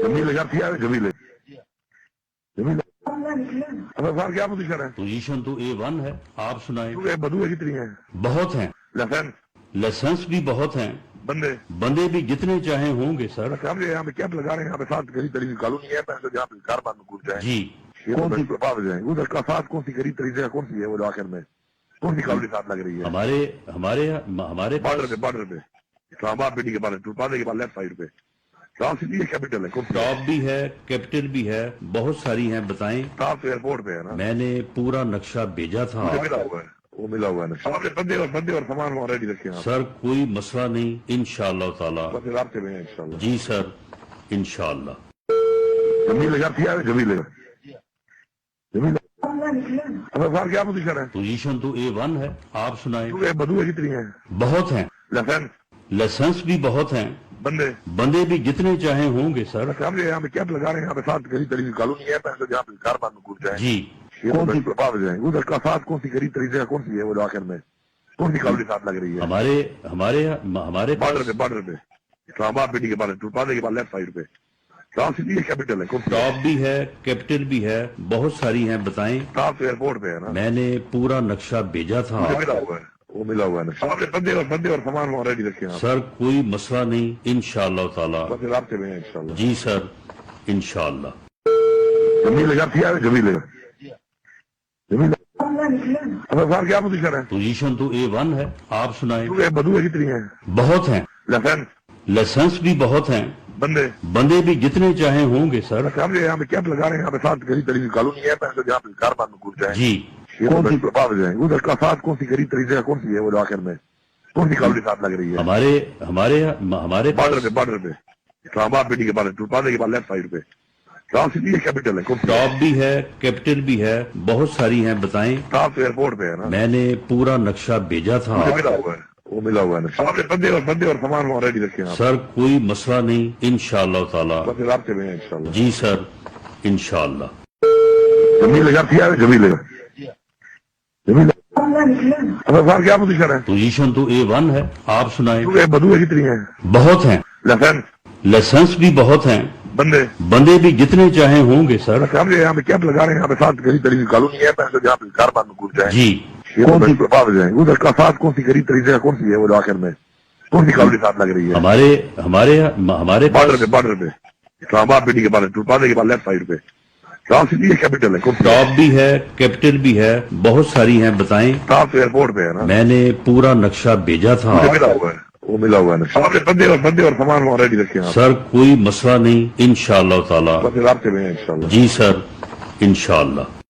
جمیل جمیل جمیل صاحب کیا پوزیشن ہے؟ پوزیشن تو A1 ہے، آپ سنائیں۔ بدوئے کتنی ہیں؟ بہت ہیں، لائسنس بھی بہت ہیں، بندے بندے بھی جتنے چاہیں ہوں گے سر۔ ہم یہاں پہ کیمپ لگا رہے ہیں، یہاں پہ 7 غریب ترین کالونی ہے، جہاں پہ کاروبار میں گھس جائیں جی کون سی جائیں ادھر کا ساتھ کون سی غریب ترین جگہ کون سی ہے وہ آخر میں کون سی کالونی ساتھ لگ رہی ہے؟ ہمارے بارڈر پہ اسلام آباد بیٹی کے بعد ٹوپادے کے بعد لیفٹ سائڈ پہ ٹاپ سٹی ہے، کیپٹل ہے، کون سی ٹاپ بھی ہے، کیپٹل بھی ہے، بہت ساری ہیں، بتائیں۔ ٹاپ ایئرپورٹ پہ ہے نا؟ میں نے پورا نقشہ بھیجا تھا مجھے ملا ہوا ہے، وہ ملا ہوا ہے نا، سارے بندے اور سامان وہاں ریڈی رکھے ہیں آپ، سر، کوئی مسئلہ نہیں، انشاءاللہ تعالی۔ بس رابطے میں ہیں انشاءاللہ۔ جی سر، انشاءاللہ۔ جمیل جمیل جمیل صاحب کیا پوزیشن ہے؟ پوزیشن تو A1 ہے، آپ سنائیں۔ بدوئے کتنی ہیں؟ بہت ہیں، لائسنس بھی بہت ہیں، بندے بھی جتنے چاہیں ہوں گے سر۔ ہم یہاں پہ کیمپ لگا رہے ہیں، یہاں پہ 7 غریب ترین کالونی ہے، جہاں پہ کاروبار میں گھس جائیں جی کون سی جائیں ادھر کا ساتھ کون سی غریب ترین جگہ کون سی ہے وہ آخر میں کون سی کالونی ساتھ لگ رہی ہے؟ ہمارے بارڈر پہ اسلام آباد بیٹی کے بعد ٹوپادے کے بعد لیفٹ سائڈ پہ ٹاپ سٹی ہے، کیپٹل ہے، کون سی ٹاپ بھی ہے، کیپٹل بھی ہے، بہت ساری ہیں، بتائیں۔ ٹاپ ایئرپورٹ پہ ہے نا؟ میں نے پورا نقشہ بھیجا تھا۔ مجھے ملا ہوا ہے، وہ ملا ہوا ہے نا، سارے بندے اور سامان وہاں ریڈی رکھے ہیں آپ، سر، کوئی مسئلہ نہیں، انشاءاللہ تعالی۔ بس رابطے میں ہیں انشاءاللہ۔ جی سر، انشاءاللہ۔ جمیل جمیل صاحب کیا پوزیشن ہے؟ پوزیشن تو A1 ہے، آپ سنائیں۔ بدوئے کتنی ہیں؟ بہت ہیں، لائسنس بھی بہت ہیں، بندے بندے بھی جتنے چاہیں ہوں گے سر۔ ہم یہاں پہ کیمپ لگا رہے ہیں، یہاں پہ 7 غریب ترین کالونی ہے، جہاں پہ کاروبار میں گھس جائیں جی کون سی جائیں ادھر کا ساتھ کون سی غریب ترین جگہ کون سی ہے وہ آخر میں کون سی کالونی ساتھ لگ رہی ہے؟ ہمارے بارڈر پہ اسلام آباد بیٹی کے بعد ٹوپادے کے بعد لیفٹ سائڈ پہ ٹاپ سٹی ہے، کیپٹل ہے، کون سی ٹاپ بھی ہے، کیپٹل بھی ہے، بہت ساری ہیں، بتائیں۔ ٹاپ ایئرپورٹ پہ ہے نا؟ میں نے پورا نقشہ بھیجا تھا۔ مجھے ملا ہوا ہے، وہ ملا ہوا ہے نا، سارے بندے اور سامان وہاں ریڈی رکھے ہیں آپ، سر، کوئی مسئلہ نہیں، انشاءاللہ تعالی۔ بس رابطے میں ہیں انشاءاللہ۔ جی سر، انشاءاللہ۔ جمیل جمیل صاحب کیا پوزیشن ہے؟ پوزیشن تو A1 ہے، آپ سنائیں۔ بدوئے کتنی ہیں؟ بہت ہیں، لائسنس بھی بہت ہیں، بندے بھی جتنے چاہیں ہوں گے سر۔ ہم یہاں پہ کیمپ لگا رہے ہیں، یہاں پہ 7 غریب ترین کالونی ہے، جہاں پہ کاروبار میں گھس جائیں جی کون سی جائیں ادھر کا ساتھ کون سی غریب ترین جگہ کون سی ہے وہ آخر میں کون سی کالونی ساتھ لگ رہی ہے؟ ہمارے بارڈر پہ اسلام آباد بیٹی کے بعد ٹوپادے کے بعد لیفٹ سائڈ پہ ٹاپ سٹی ہے، کیپٹل ہے، کون سی ٹاپ بھی ہے، کیپٹل بھی ہے، بہت ساری ہیں، بتائیں۔ ٹاپ ایئرپورٹ پہ ہے نا؟ میں نے پورا نقشہ بھیجا تھا۔ مجھے ملا ہوا ہے، وہ ملا ہوا ہے نا، سارے بندے اور سامان وہاں ریڈی رکھے ہیں آپ، سر، کوئی مسئلہ نہیں، انشاءاللہ تعالی۔ بس رابطے میں ہیں انشاءاللہ۔ جی سر، انشاءاللہ۔